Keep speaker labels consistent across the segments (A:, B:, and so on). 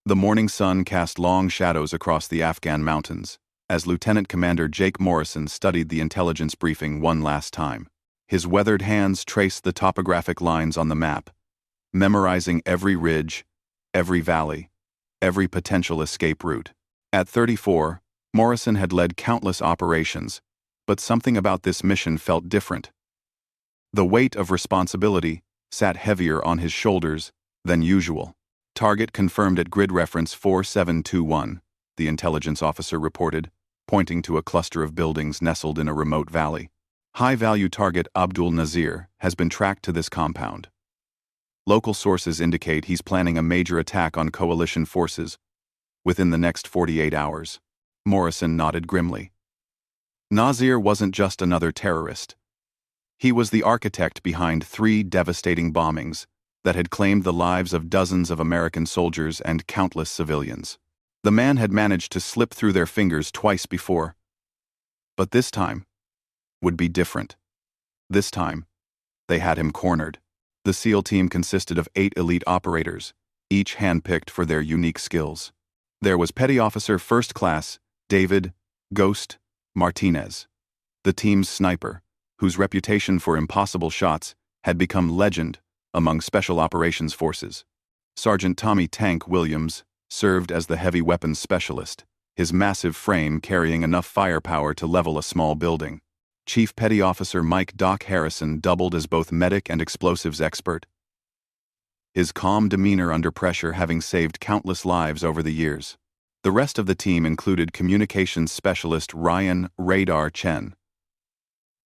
A: The morning sun cast long shadows across the Afghan mountains, as Lieutenant Commander Jake Morrison studied the intelligence briefing one last time. His weathered hands traced the topographic lines on the map, memorizing every ridge, every valley, every potential escape route. At 34, Morrison had led countless operations, but something about this mission felt different. The weight of responsibility sat heavier on his shoulders than usual. Target confirmed at grid reference 4721, the intelligence officer reported, pointing to a cluster of buildings nestled in a remote valley. High-value target Abdul Nazir has been tracked to this compound. Local sources indicate he's planning a major attack on coalition forces within the next 48 hours. Morrison nodded grimly. Nazir wasn't just another terrorist. He was the architect behind 3 devastating bombings that had claimed the lives of dozens of American soldiers and countless civilians. The man had managed to slip through their fingers twice before. But this time would be different. This time, they had him cornered. The SEAL team consisted of 8 elite operators, each handpicked for their unique skills. There was Petty Officer First Class David Ghost Martinez, the team's sniper, whose reputation for impossible shots had become legend among Special Operations Forces. Sergeant Tommy Tank Williams served as the heavy weapons specialist, his massive frame carrying enough firepower to level a small building. Chief Petty Officer Mike Doc Harrison doubled as both medic and explosives expert, his calm demeanor under pressure having saved countless lives over the years. The rest of the team included communications specialist Ryan Radar Chen,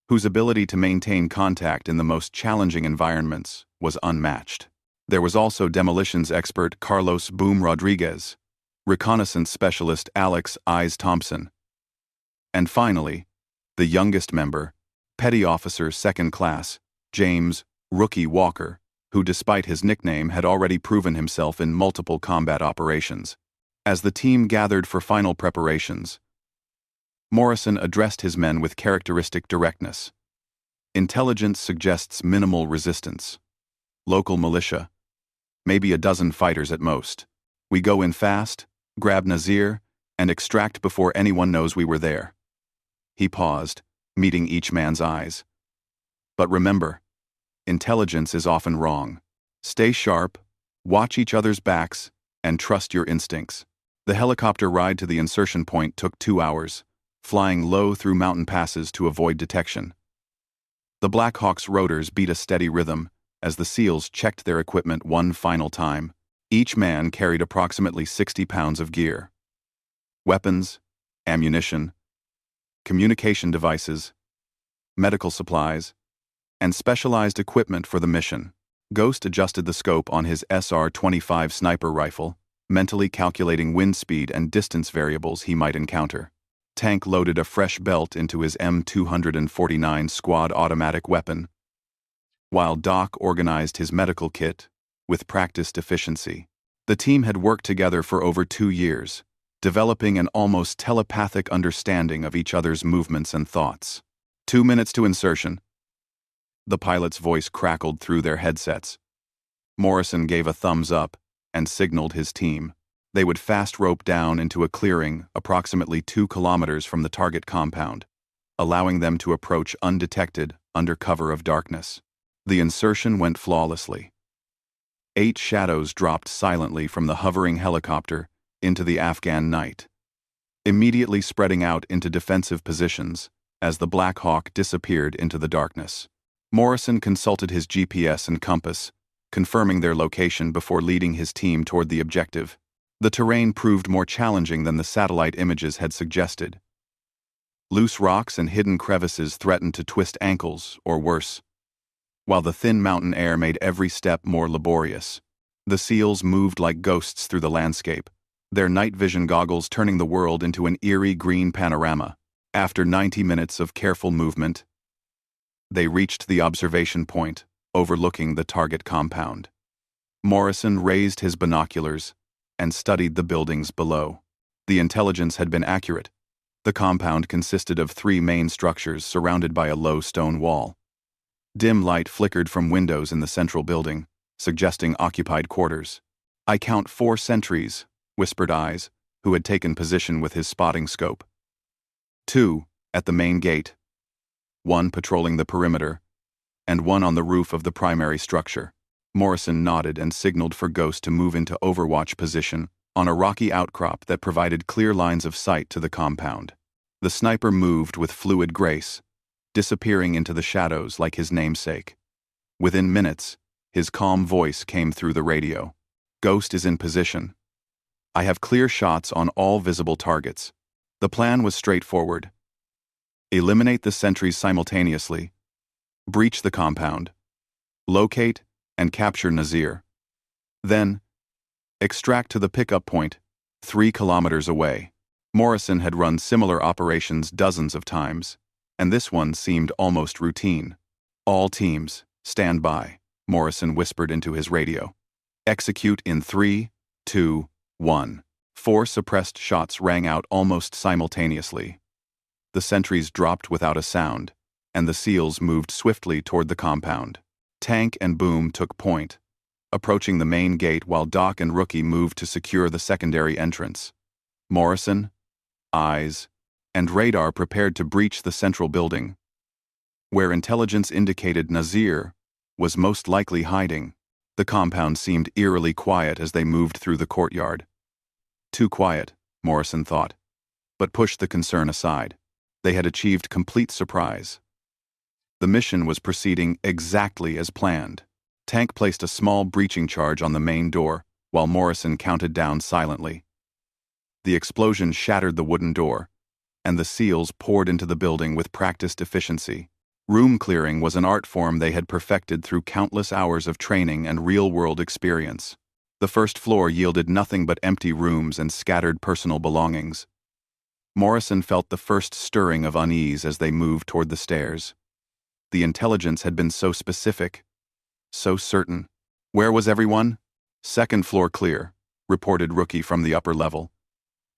A: whose ability to maintain contact in the most challenging environments was unmatched. There was also demolitions expert Carlos Boom Rodriguez, reconnaissance specialist Alex Eyes Thompson, and finally, the youngest member, Petty Officer Second Class James Rookie Walker, who despite his nickname had already proven himself in multiple combat operations. As the team gathered for final preparations, Morrison addressed his men with characteristic directness. Intelligence suggests minimal resistance. Local militia, maybe a dozen fighters at most. We go in fast, grab Nazir, and extract before anyone knows we were there. He paused, meeting each man's eyes. But remember, intelligence is often wrong. Stay sharp, watch each other's backs, and trust your instincts. The helicopter ride to the insertion point took 2 hours, flying low through mountain passes to avoid detection. The Black Hawk's rotors beat a steady rhythm as the SEALs checked their equipment one final time. Each man carried approximately 60 pounds of gear. Weapons, ammunition, communication devices, medical supplies, and specialized equipment for the mission. Ghost adjusted the scope on his SR-25 sniper rifle, mentally calculating wind speed and distance variables he might encounter. Tank loaded a fresh belt into his M249 squad automatic weapon, while Doc organized his medical kit with practiced efficiency. The team had worked together for over 2 years, developing an almost telepathic understanding of each other's movements and thoughts. 2 minutes to insertion. The pilot's voice crackled through their headsets. Morrison gave a thumbs up and signaled his team. They would fast rope down into a clearing approximately 2 kilometers from the target compound, allowing them to approach undetected under cover of darkness. The insertion went flawlessly. 8 shadows dropped silently from the hovering helicopter into the Afghan night, immediately spreading out into defensive positions as the Black Hawk disappeared into the darkness. Morrison consulted his GPS and compass, confirming their location before leading his team toward the objective. The terrain proved more challenging than the satellite images had suggested. Loose rocks and hidden crevices threatened to twist ankles, or worse, while the thin mountain air made every step more laborious. The SEALs moved like ghosts through the landscape, their night vision goggles turning the world into an eerie green panorama. After 90 minutes of careful movement, they reached the observation point, overlooking the target compound. Morrison raised his binoculars and studied the buildings below. The intelligence had been accurate. The compound consisted of 3 main structures surrounded by a low stone wall. Dim light flickered from windows in the central building, suggesting occupied quarters. "I count 4 sentries," whispered Eyes, who had taken position with his spotting scope. 2, at the main gate. 1 patrolling the perimeter, and 1 on the roof of the primary structure. Morrison nodded and signaled for Ghost to move into overwatch position on a rocky outcrop that provided clear lines of sight to the compound. The sniper moved with fluid grace, disappearing into the shadows like his namesake. Within minutes, his calm voice came through the radio. Ghost is in position. I have clear shots on all visible targets. The plan was straightforward. Eliminate the sentries simultaneously, breach the compound, locate and capture Nazir. Then, extract to the pickup point, 3 kilometers away. Morrison had run similar operations dozens of times, and this one seemed almost routine. All teams, stand by, Morrison whispered into his radio. Execute in 3, 2, 1. 4 suppressed shots rang out almost simultaneously. The sentries dropped without a sound, and the SEALs moved swiftly toward the compound. Tank and Boom took point, approaching the main gate while Doc and Rookie moved to secure the secondary entrance. Morrison, Eyes, and Radar prepared to breach the central building, where intelligence indicated Nazir was most likely hiding. The compound seemed eerily quiet as they moved through the courtyard. Too quiet, Morrison thought, but pushed the concern aside. They had achieved complete surprise. The mission was proceeding exactly as planned. Tank placed a small breaching charge on the main door, while Morrison counted down silently. The explosion shattered the wooden door, and the SEALs poured into the building with practiced efficiency. Room clearing was an art form they had perfected through countless hours of training and real-world experience. The first floor yielded nothing but empty rooms and scattered personal belongings. Morrison felt the first stirring of unease as they moved toward the stairs. The intelligence had been so specific, so certain. Where was everyone? Second floor clear, reported Rookie from the upper level.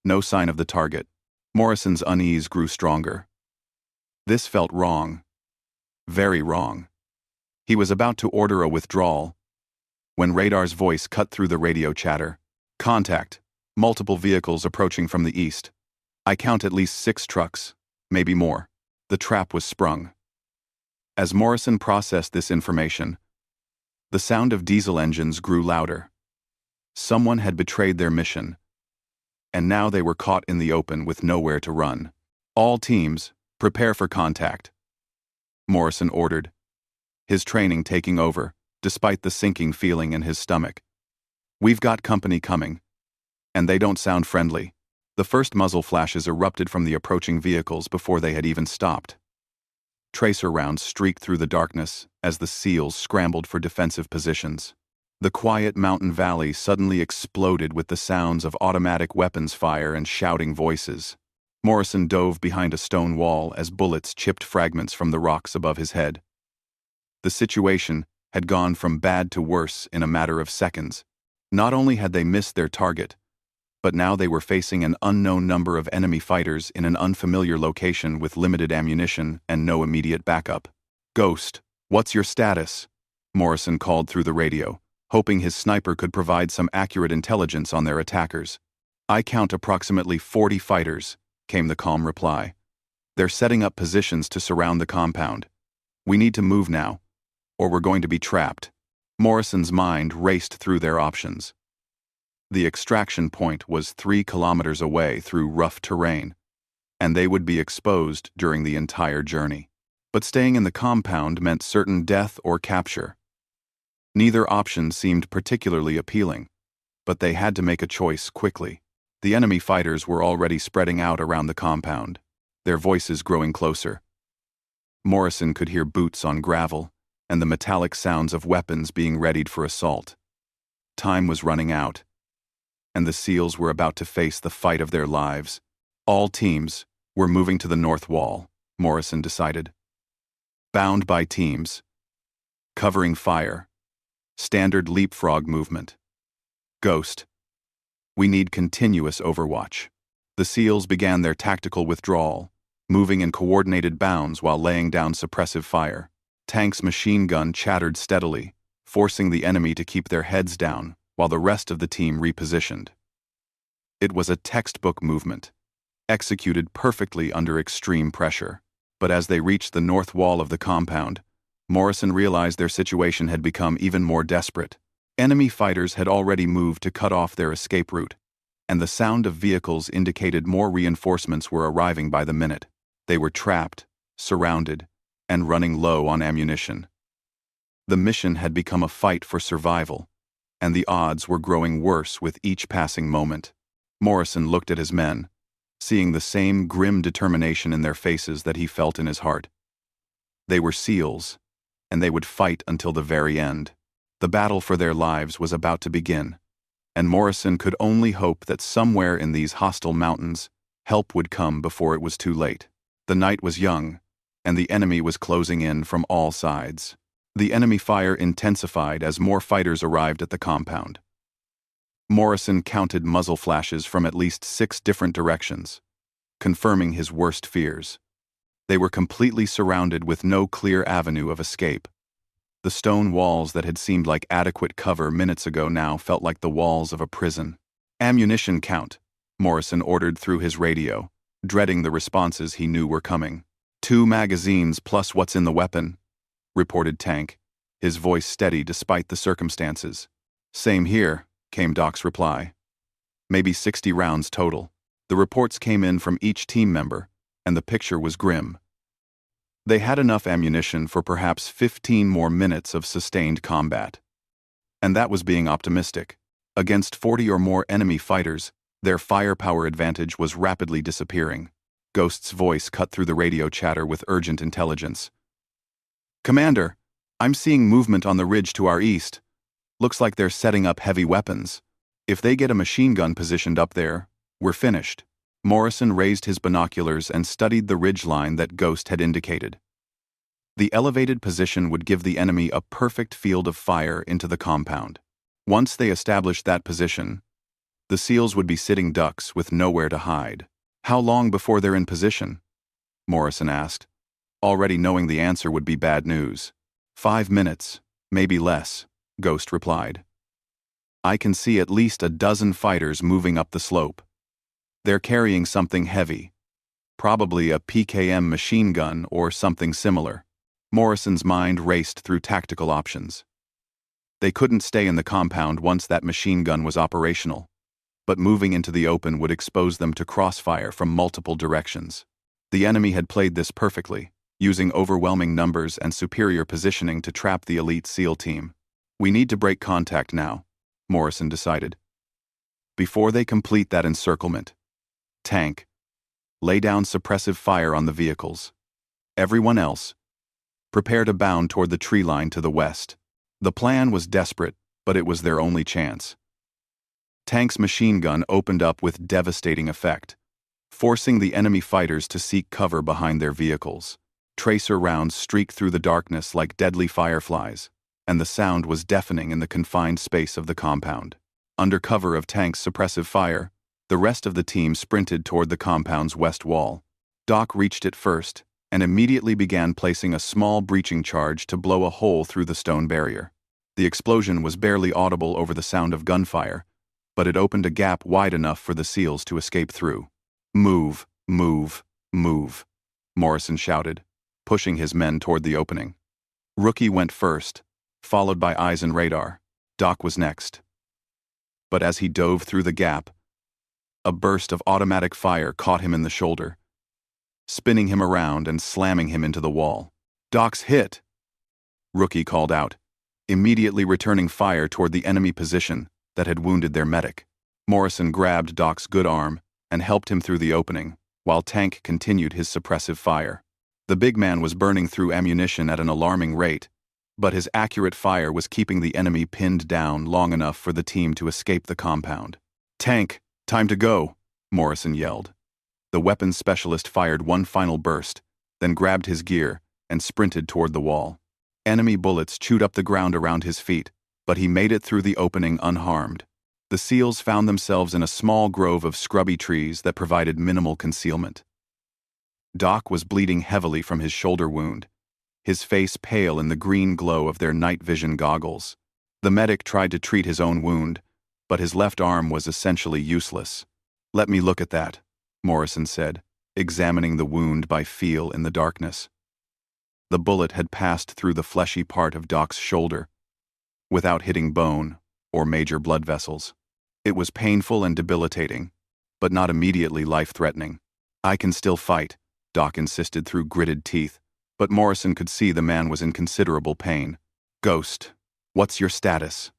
A: No sign of the target. Morrison's unease grew stronger. This felt wrong. Very wrong. He was about to order a withdrawal when Radar's voice cut through the radio chatter. Contact. Multiple vehicles approaching from the east. I count at least 6 trucks, maybe more. The trap was sprung. As Morrison processed this information, the sound of diesel engines grew louder. Someone had betrayed their mission, and now they were caught in the open with nowhere to run. All teams, prepare for contact, Morrison ordered, his training taking over, despite the sinking feeling in his stomach. We've got company coming, and they don't sound friendly. The first muzzle flashes erupted from the approaching vehicles before they had even stopped. Tracer rounds streaked through the darkness as the SEALs scrambled for defensive positions. The quiet mountain valley suddenly exploded with the sounds of automatic weapons fire and shouting voices. Morrison dove behind a stone wall as bullets chipped fragments from the rocks above his head. The situation had gone from bad to worse in a matter of seconds. Not only had they missed their target, but now they were facing an unknown number of enemy fighters in an unfamiliar location with limited ammunition and no immediate backup. Ghost, what's your status? Morrison called through the radio, hoping his sniper could provide some accurate intelligence on their attackers. I count approximately 40 fighters, came the calm reply. They're setting up positions to surround the compound. We need to move now, or we're going to be trapped. Morrison's mind raced through their options. The extraction point was 3 kilometers away through rough terrain, and they would be exposed during the entire journey. But staying in the compound meant certain death or capture. Neither option seemed particularly appealing, but they had to make a choice quickly. The enemy fighters were already spreading out around the compound, their voices growing closer. Morrison could hear boots on gravel and the metallic sounds of weapons being readied for assault. Time was running out, and the SEALs were about to face the fight of their lives. All teams were moving to the north wall, Morrison decided. Bound by teams. Covering fire. Standard leapfrog movement. Ghost. We need continuous overwatch. The SEALs began their tactical withdrawal, moving in coordinated bounds while laying down suppressive fire. Tank's machine gun chattered steadily, forcing the enemy to keep their heads down while the rest of the team repositioned. It was a textbook movement, executed perfectly under extreme pressure. But as they reached the north wall of the compound, Morrison realized their situation had become even more desperate. Enemy fighters had already moved to cut off their escape route, and the sound of vehicles indicated more reinforcements were arriving by the minute. They were trapped, surrounded, and running low on ammunition. The mission had become a fight for survival, and the odds were growing worse with each passing moment. Morrison looked at his men, seeing the same grim determination in their faces that he felt in his heart. They were SEALs, and they would fight until the very end. The battle for their lives was about to begin, and Morrison could only hope that somewhere in these hostile mountains, help would come before it was too late. The night was young, and the enemy was closing in from all sides. The enemy fire intensified as more fighters arrived at the compound. Morrison counted muzzle flashes from at least 6 different directions, confirming his worst fears. They were completely surrounded with no clear avenue of escape. The stone walls that had seemed like adequate cover minutes ago now felt like the walls of a prison. "Ammunition count," Morrison ordered through his radio, dreading the responses he knew were coming. "2 magazines plus what's in the weapon," reported Tank, his voice steady despite the circumstances. "Same here," came Doc's reply. "Maybe 60 rounds total." The reports came in from each team member, and the picture was grim. They had enough ammunition for perhaps 15 more minutes of sustained combat. And that was being optimistic. Against 40 or more enemy fighters, their firepower advantage was rapidly disappearing. Ghost's voice cut through the radio chatter with urgent intelligence. "Commander, I'm seeing movement on the ridge to our east. Looks like they're setting up heavy weapons. If they get a machine gun positioned up there, we're finished." Morrison raised his binoculars and studied the ridge line that Ghost had indicated. The elevated position would give the enemy a perfect field of fire into the compound. Once they established that position, the SEALs would be sitting ducks with nowhere to hide. "How long before they're in position?" Morrison asked, already knowing the answer would be bad news. 5 minutes, maybe less," Ghost replied. "I can see at least a dozen fighters moving up the slope. They're carrying something heavy, probably a PKM machine gun or something similar." Morrison's mind raced through tactical options. They couldn't stay in the compound once that machine gun was operational, but moving into the open would expose them to crossfire from multiple directions. The enemy had played this perfectly, using overwhelming numbers and superior positioning to trap the elite SEAL team. "We need to break contact now," Morrison decided. "Before they complete that encirclement, Tank, lay down suppressive fire on the vehicles. Everyone else, prepare to bound toward the tree line to the west." The plan was desperate, but it was their only chance. Tank's machine gun opened up with devastating effect, forcing the enemy fighters to seek cover behind their vehicles. Tracer rounds streaked through the darkness like deadly fireflies, and the sound was deafening in the confined space of the compound. Under cover of Tank's suppressive fire, the rest of the team sprinted toward the compound's west wall. Doc reached it first, and immediately began placing a small breaching charge to blow a hole through the stone barrier. The explosion was barely audible over the sound of gunfire, but it opened a gap wide enough for the SEALs to escape through. "Move, move, move," Morrison shouted, pushing his men toward the opening. Rookie went first, followed by Eyes and Radar. Doc was next. But as he dove through the gap, a burst of automatic fire caught him in the shoulder, spinning him around and slamming him into the wall. "Doc's hit," Rookie called out, immediately returning fire toward the enemy position that had wounded their medic. Morrison grabbed Doc's good arm and helped him through the opening, while Tank continued his suppressive fire. The big man was burning through ammunition at an alarming rate, but his accurate fire was keeping the enemy pinned down long enough for the team to escape the compound. "Tank, time to go," Morrison yelled. The weapons specialist fired one final burst, then grabbed his gear and sprinted toward the wall. Enemy bullets chewed up the ground around his feet, but he made it through the opening unharmed. The SEALs found themselves in a small grove of scrubby trees that provided minimal concealment. Doc was bleeding heavily from his shoulder wound, his face pale in the green glow of their night vision goggles. The medic tried to treat his own wound, but his left arm was essentially useless. "Let me look at that," Morrison said, examining the wound by feel in the darkness. The bullet had passed through the fleshy part of Doc's shoulder, without hitting bone or major blood vessels. It was painful and debilitating, but not immediately life-threatening. "I can still fight," Doc insisted through gritted teeth, but Morrison could see the man was in considerable pain. "Ghost, what's your status?"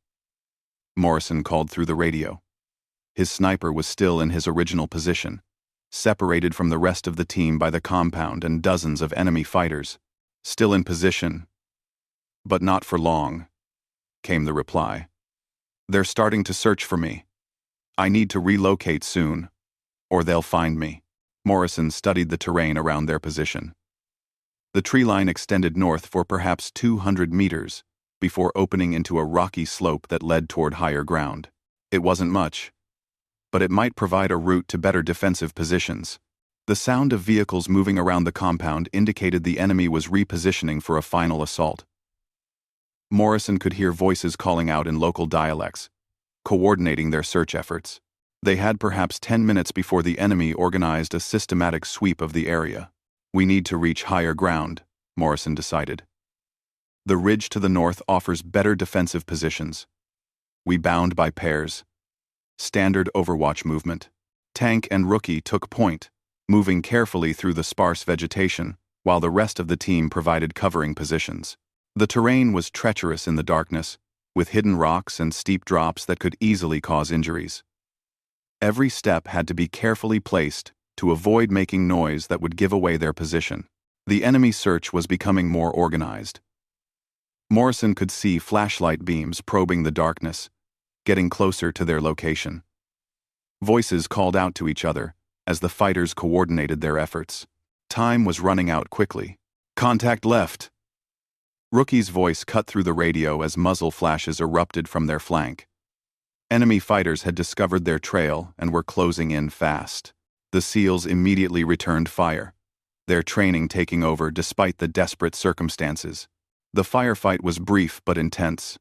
A: Morrison called through the radio. His sniper was still in his original position, separated from the rest of the team by the compound and dozens of enemy fighters. "Still in position, but not for long," came the reply. "They're starting to search for me. I need to relocate soon, or they'll find me." Morrison studied the terrain around their position. The tree line extended north for perhaps 200 meters before opening into a rocky slope that led toward higher ground. It wasn't much, but it might provide a route to better defensive positions. The sound of vehicles moving around the compound indicated the enemy was repositioning for a final assault. Morrison could hear voices calling out in local dialects, coordinating their search efforts. They had perhaps 10 minutes before the enemy organized a systematic sweep of the area. "We need to reach higher ground," Morrison decided. "The ridge to the north offers better defensive positions. We bound by pairs. Standard Overwatch movement." Tank and Rookie took point, moving carefully through the sparse vegetation, while the rest of the team provided covering positions. The terrain was treacherous in the darkness, with hidden rocks and steep drops that could easily cause injuries. Every step had to be carefully placed to avoid making noise that would give away their position. The enemy search was becoming more organized. Morrison could see flashlight beams probing the darkness, getting closer to their location. Voices called out to each other as the fighters coordinated their efforts. Time was running out quickly. "Contact left." Rookie's voice cut through the radio as muzzle flashes erupted from their flank. Enemy fighters had discovered their trail and were closing in fast. The SEALs immediately returned fire, their training taking over despite the desperate circumstances. The firefight was brief but intense.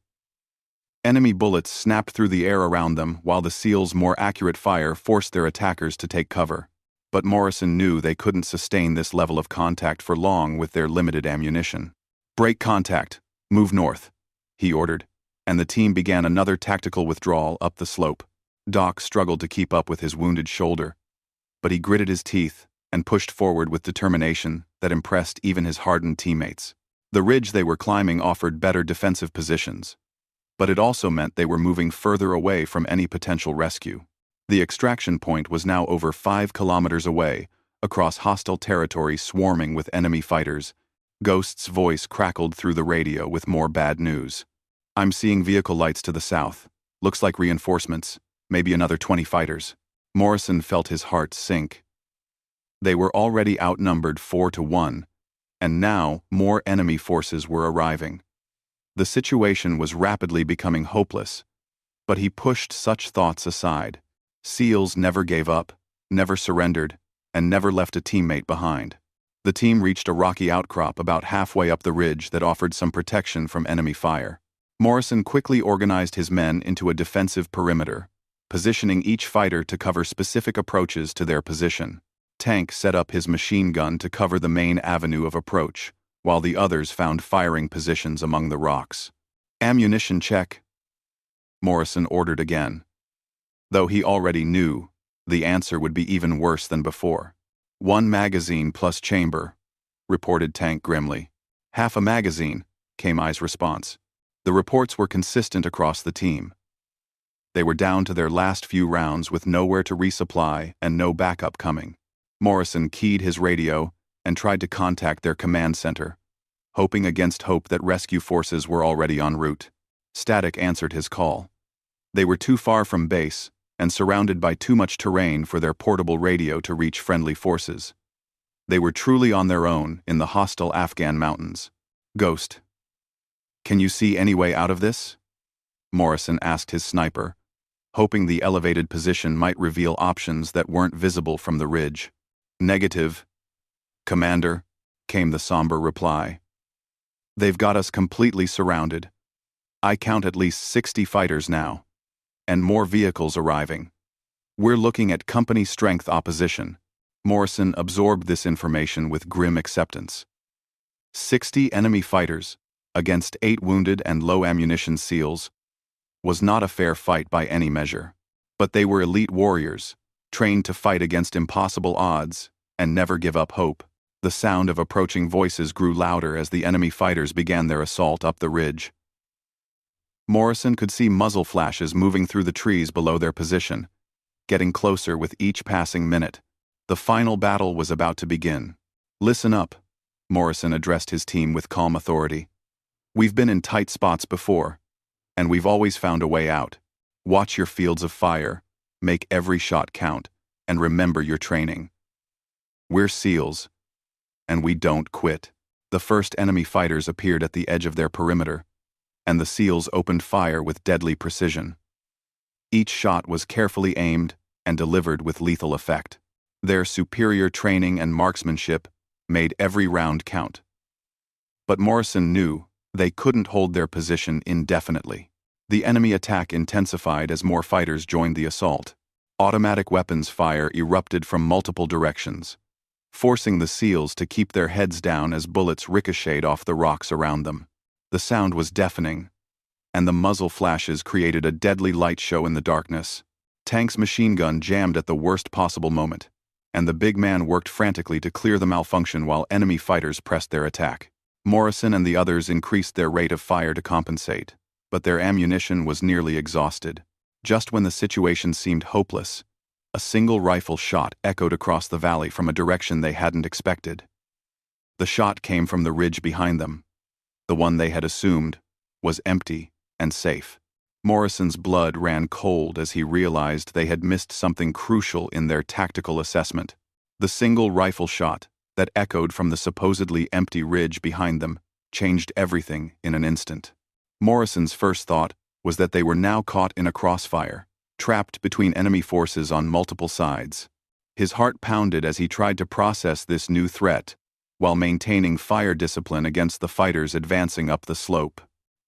A: Enemy bullets snapped through the air around them while the SEALs' more accurate fire forced their attackers to take cover. But Morrison knew they couldn't sustain this level of contact for long with their limited ammunition. "Break contact. Move north," he ordered, and the team began another tactical withdrawal up the slope. Doc struggled to keep up with his wounded shoulder, but he gritted his teeth and pushed forward with determination that impressed even his hardened teammates. The ridge they were climbing offered better defensive positions, but it also meant they were moving further away from any potential rescue. The extraction point was now over 5 kilometers away, across hostile territory swarming with enemy fighters. Ghost's voice crackled through the radio with more bad news. "I'm seeing vehicle lights to the south. Looks like reinforcements, maybe another 20 fighters." Morrison felt his heart sink. They were already outnumbered 4-1, and now more enemy forces were arriving. The situation was rapidly becoming hopeless, but he pushed such thoughts aside. SEALs never gave up, never surrendered, and never left a teammate behind. The team reached a rocky outcrop about halfway up the ridge that offered some protection from enemy fire. Morrison quickly organized his men into a defensive perimeter, positioning each fighter to cover specific approaches to their position. Tank set up his machine gun to cover the main avenue of approach, while the others found firing positions among the rocks. "Ammunition check," Morrison ordered again, though he already knew the answer would be even worse than before. "1 magazine plus chamber," reported Tank grimly. "Half a magazine," came I's response. The reports were consistent across the team. They were down to their last few rounds with nowhere to resupply and no backup coming. Morrison keyed his radio and tried to contact their command center, hoping against hope that rescue forces were already en route. Static answered his call. They were too far from base and surrounded by too much terrain for their portable radio to reach friendly forces. They were truly on their own in the hostile Afghan mountains. "Ghost, can you see any way out of this?" Morrison asked his sniper, hoping the elevated position might reveal options that weren't visible from the ridge. "Negative, Commander," came the somber reply. "They've got us completely surrounded. I count at least 60 fighters now, and more vehicles arriving. We're looking at company strength opposition. Morrison absorbed this information with grim acceptance. 60 enemy fighters, against 8 wounded and low ammunition SEALs, was not a fair fight by any measure. But they were elite warriors, trained to fight against impossible odds, and never give up hope. The sound of approaching voices grew louder as the enemy fighters began their assault up the ridge. Morrison could see muzzle flashes moving through the trees below their position, getting closer with each passing minute. The final battle was about to begin. "Listen up," Morrison addressed his team with calm authority. "We've been in tight spots before, and we've always found a way out. Watch your fields of fire, make every shot count, and remember your training. We're SEALs, and we don't quit." The first enemy fighters appeared at the edge of their perimeter, and the SEALs opened fire with deadly precision. Each shot was carefully aimed and delivered with lethal effect. Their superior training and marksmanship made every round count. But Morrison knew they couldn't hold their position indefinitely. The enemy attack intensified as more fighters joined the assault. Automatic weapons fire erupted from multiple directions, forcing the SEALs to keep their heads down as bullets ricocheted off the rocks around them. The sound was deafening, and the muzzle flashes created a deadly light show in the darkness. Tank's machine gun jammed at the worst possible moment, and the big man worked frantically to clear the malfunction while enemy fighters pressed their attack. Morrison and the others increased their rate of fire to compensate, but their ammunition was nearly exhausted. Just when the situation seemed hopeless, a single rifle shot echoed across the valley from a direction they hadn't expected. The shot came from the ridge behind them. The one they had assumed was empty and safe. Morrison's blood ran cold as he realized they had missed something crucial in their tactical assessment. The single rifle shot that echoed from the supposedly empty ridge behind them changed everything in an instant. Morrison's first thought was that they were now caught in a crossfire, trapped between enemy forces on multiple sides. His heart pounded as he tried to process this new threat, while maintaining fire discipline against the fighters advancing up the slope.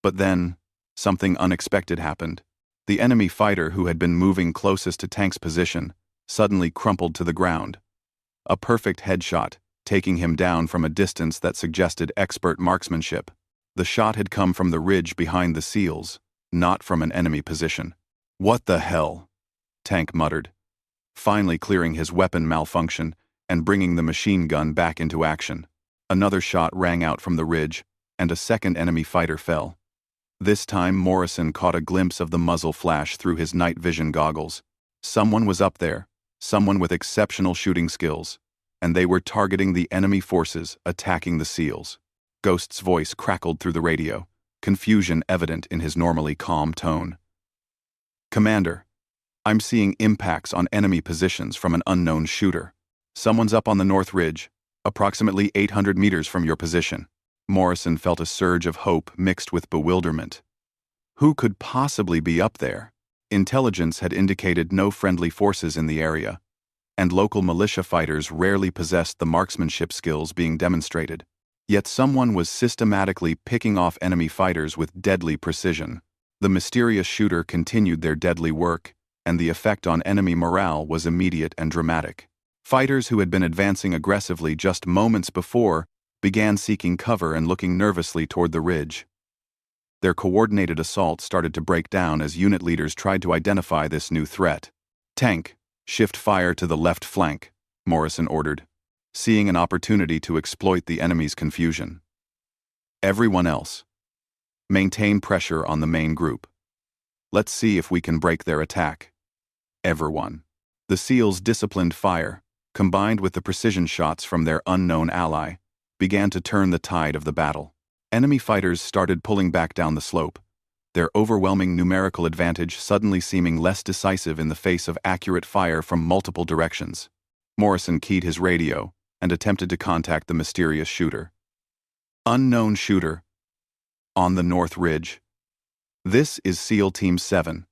A: But then, something unexpected happened. The enemy fighter who had been moving closest to Tank's position suddenly crumpled to the ground. A perfect headshot, taking him down from a distance that suggested expert marksmanship. The shot had come from the ridge behind the SEALs, not from an enemy position. "What the hell?" Tank muttered, finally clearing his weapon malfunction and bringing the machine gun back into action. Another shot rang out from the ridge, and a second enemy fighter fell. This time Morrison caught a glimpse of the muzzle flash through his night vision goggles. Someone was up there, someone with exceptional shooting skills, and they were targeting the enemy forces attacking the SEALs. Ghost's voice crackled through the radio, confusion evident in his normally calm tone. "Commander, I'm seeing impacts on enemy positions from an unknown shooter. Someone's up on the north ridge, approximately 800 meters from your position." Morrison felt a surge of hope mixed with bewilderment. Who could possibly be up there? Intelligence had indicated no friendly forces in the area, and local militia fighters rarely possessed the marksmanship skills being demonstrated. Yet someone was systematically picking off enemy fighters with deadly precision. The mysterious shooter continued their deadly work, and the effect on enemy morale was immediate and dramatic. Fighters who had been advancing aggressively just moments before began seeking cover and looking nervously toward the ridge. Their coordinated assault started to break down as unit leaders tried to identify this new threat. "Tank, shift fire to the left flank," Morrison ordered, seeing an opportunity to exploit the enemy's confusion. "Everyone else, maintain pressure on the main group. Let's see if we can break their attack." Everyone. The SEALs' disciplined fire, combined with the precision shots from their unknown ally, began to turn the tide of the battle. Enemy fighters started pulling back down the slope, their overwhelming numerical advantage suddenly seeming less decisive in the face of accurate fire from multiple directions. Morrison keyed his radio and attempted to contact the mysterious shooter. "Unknown shooter. On the North Ridge. This is SEAL Team 7.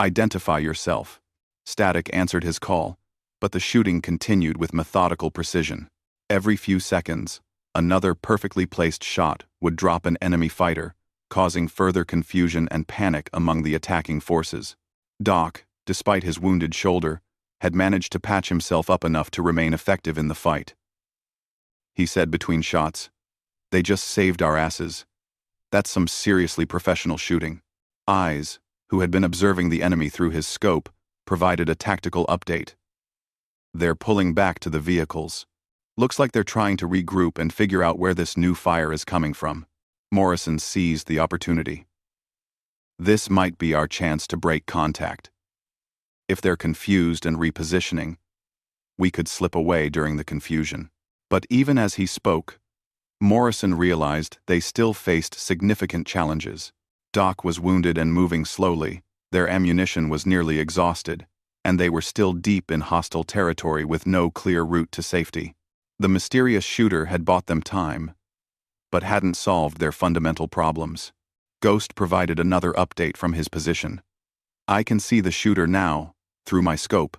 A: Identify yourself." Static answered his call, but the shooting continued with methodical precision. Every few seconds, another perfectly placed shot would drop an enemy fighter, causing further confusion and panic among the attacking forces. "Doc, despite his wounded shoulder, had managed to patch himself up enough to remain effective in the fight. He said between shots, "They just saved our asses. That's some seriously professional shooting." Eyes, who had been observing the enemy through his scope, provided a tactical update. "They're pulling back to the vehicles. Looks like they're trying to regroup and figure out where this new fire is coming from." Morrison seized the opportunity. "This might be our chance to break contact. If they're confused and repositioning, we could slip away during the confusion." But even as he spoke, Morrison realized they still faced significant challenges. Doc was wounded and moving slowly, their ammunition was nearly exhausted, and they were still deep in hostile territory with no clear route to safety. The mysterious shooter had bought them time, but hadn't solved their fundamental problems. Ghost provided another update from his position. "I can see the shooter now, through my scope.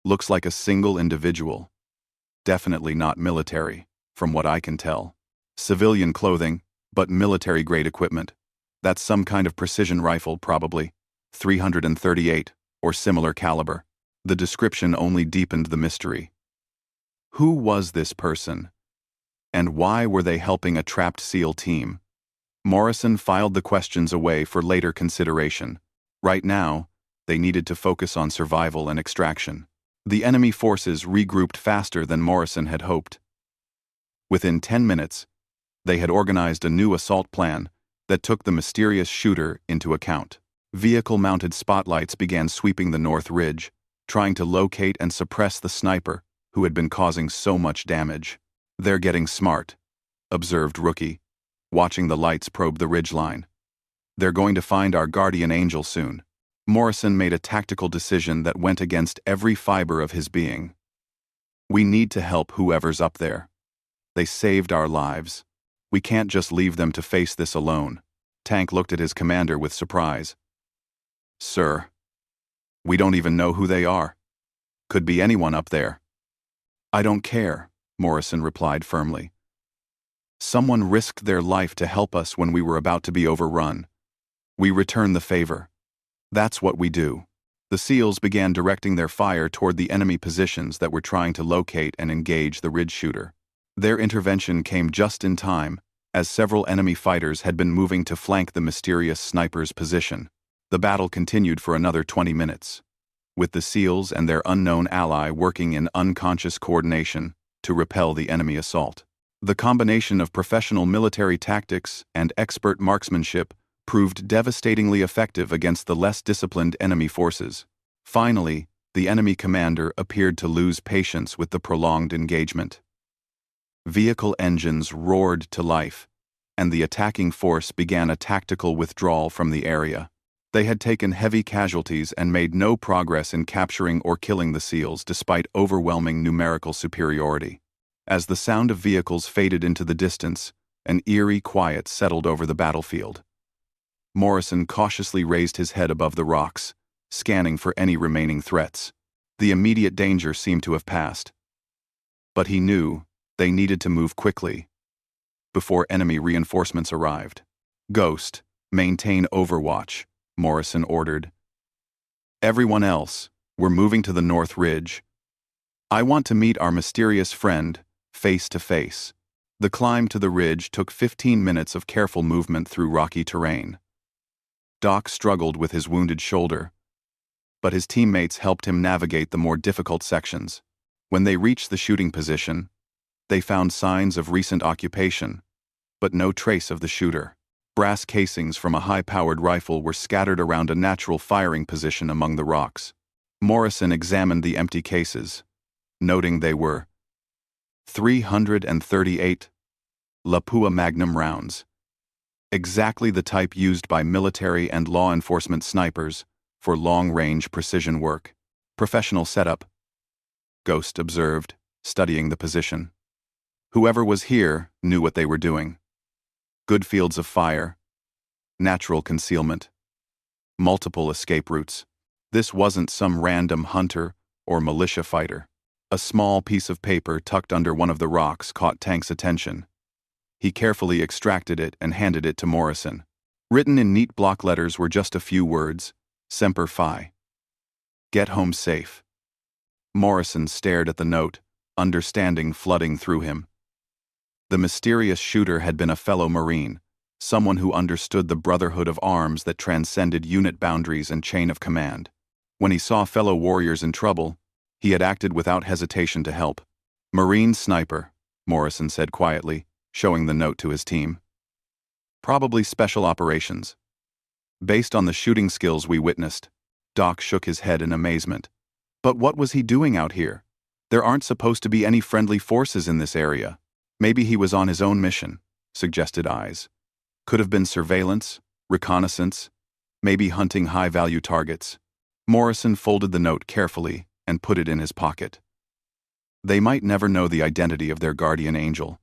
A: Looks like a single individual. Definitely not military, from what I can tell. Civilian clothing, but military-grade equipment. That's some kind of precision rifle, probably. 338, or similar caliber." The description only deepened the mystery. Who was this person? And why were they helping a trapped SEAL team? Morrison filed the questions away for later consideration. Right now, they needed to focus on survival and extraction. The enemy forces regrouped faster than Morrison had hoped. Within 10 minutes, they had organized a new assault plan that took the mysterious shooter into account. Vehicle-mounted spotlights began sweeping the North Ridge, trying to locate and suppress the sniper who had been causing so much damage. "They're getting smart," observed Rookie, watching the lights probe the ridgeline. "They're going to find our guardian angel soon." Morrison made a tactical decision that went against every fiber of his being. "We need to help whoever's up there. They saved our lives. We can't just leave them to face this alone." Tank looked at his commander with surprise. "Sir, we don't even know who they are. Could be anyone up there." "I don't care," Morrison replied firmly. "Someone risked their life to help us when we were about to be overrun. We return the favor. That's what we do." The SEALs began directing their fire toward the enemy positions that were trying to locate and engage the ridge shooter. Their intervention came just in time, as several enemy fighters had been moving to flank the mysterious sniper's position. The battle continued for another 20 minutes, with the SEALs and their unknown ally working in unconscious coordination to repel the enemy assault. The combination of professional military tactics and expert marksmanship proved devastatingly effective against the less disciplined enemy forces. Finally, the enemy commander appeared to lose patience with the prolonged engagement. Vehicle engines roared to life, and the attacking force began a tactical withdrawal from the area. They had taken heavy casualties and made no progress in capturing or killing the SEALs despite overwhelming numerical superiority. As the sound of vehicles faded into the distance, an eerie quiet settled over the battlefield. Morrison cautiously raised his head above the rocks, scanning for any remaining threats. The immediate danger seemed to have passed. But he knew they needed to move quickly before enemy reinforcements arrived. "Ghost, maintain overwatch," Morrison ordered. "Everyone else, we're moving to the North Ridge. I want to meet our mysterious friend, face to face." The climb to the ridge took 15 minutes of careful movement through rocky terrain. Doc struggled with his wounded shoulder, but his teammates helped him navigate the more difficult sections. When they reached the shooting position, they found signs of recent occupation, but no trace of the shooter. Brass casings from a high-powered rifle were scattered around a natural firing position among the rocks. Morrison examined the empty cases, noting they were 338 Lapua Magnum rounds, exactly the type used by military and law enforcement snipers for long-range precision work. "Professional setup," Ghost observed, studying the position. "Whoever was here knew what they were doing. Good fields of fire, natural concealment, multiple escape routes. This wasn't some random hunter or militia fighter." A small piece of paper tucked under one of the rocks caught Tank's attention. He carefully extracted it and handed it to Morrison. Written in neat block letters were just a few words: "Semper Fi." Get home safe. Morrison stared at the note, understanding flooding through him. The mysterious shooter had been a fellow Marine, someone who understood the brotherhood of arms that transcended unit boundaries and chain of command. When he saw fellow warriors in trouble, he had acted without hesitation to help. Marine sniper, Morrison said quietly, showing the note to his team. Probably special operations. Based on the shooting skills we witnessed, Doc shook his head in amazement. But what was he doing out here? There aren't supposed to be any friendly forces in this area. Maybe he was on his own mission, suggested Eyes. Could have been surveillance, reconnaissance, maybe hunting high-value targets. Morrison folded the note carefully and put it in his pocket. They might never know the identity of their guardian angel,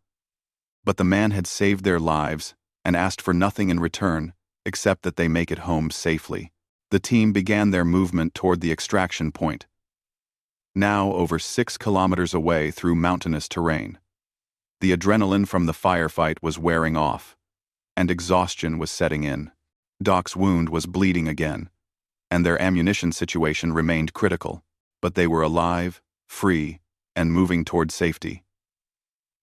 A: but the man had saved their lives and asked for nothing in return except that they make it home safely. The team began their movement toward the extraction point, now over 6 kilometers away through mountainous terrain. The adrenaline from the firefight was wearing off, and exhaustion was setting in. Doc's wound was bleeding again, and their ammunition situation remained critical, but they were alive, free, and moving toward safety.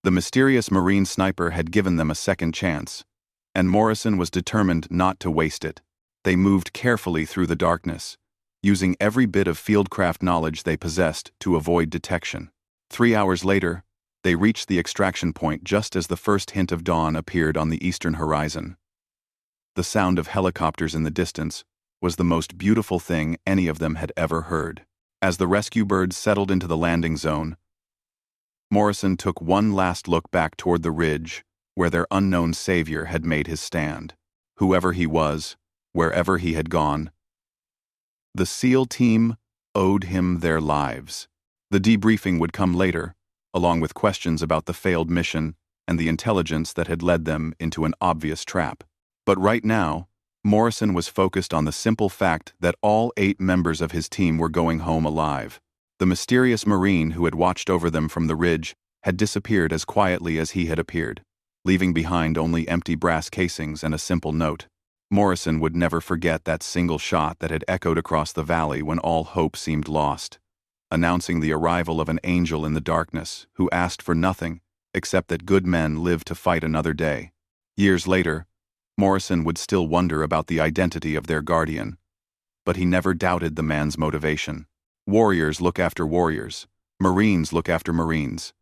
A: The mysterious Marine sniper had given them a second chance, and Morrison was determined not to waste it. They moved carefully through the darkness, using every bit of fieldcraft knowledge they possessed to avoid detection. 3 hours later, they reached the extraction point just as the first hint of dawn appeared on the eastern horizon. The sound of helicopters in the distance was the most beautiful thing any of them had ever heard. As the rescue birds settled into the landing zone, Morrison took one last look back toward the ridge where their unknown savior had made his stand. Whoever he was, wherever he had gone, the SEAL team owed him their lives. The debriefing would come later, along with questions about the failed mission and the intelligence that had led them into an obvious trap. But right now, Morrison was focused on the simple fact that all 8 members of his team were going home alive. The mysterious Marine who had watched over them from the ridge had disappeared as quietly as he had appeared, leaving behind only empty brass casings and a simple note. Morrison would never forget that single shot that had echoed across the valley when all hope seemed lost, announcing the arrival of an angel in the darkness who asked for nothing except that good men live to fight another day. Years later, Morrison would still wonder about the identity of their guardian, but he never doubted the man's motivation. Warriors look after warriors, Marines look after Marines.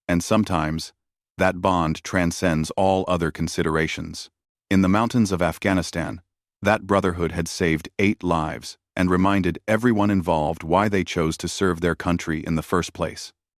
A: And sometimes, that bond transcends all other considerations. In the mountains of Afghanistan, that brotherhood had saved 8 lives and reminded everyone involved why they chose to serve their country in the first place.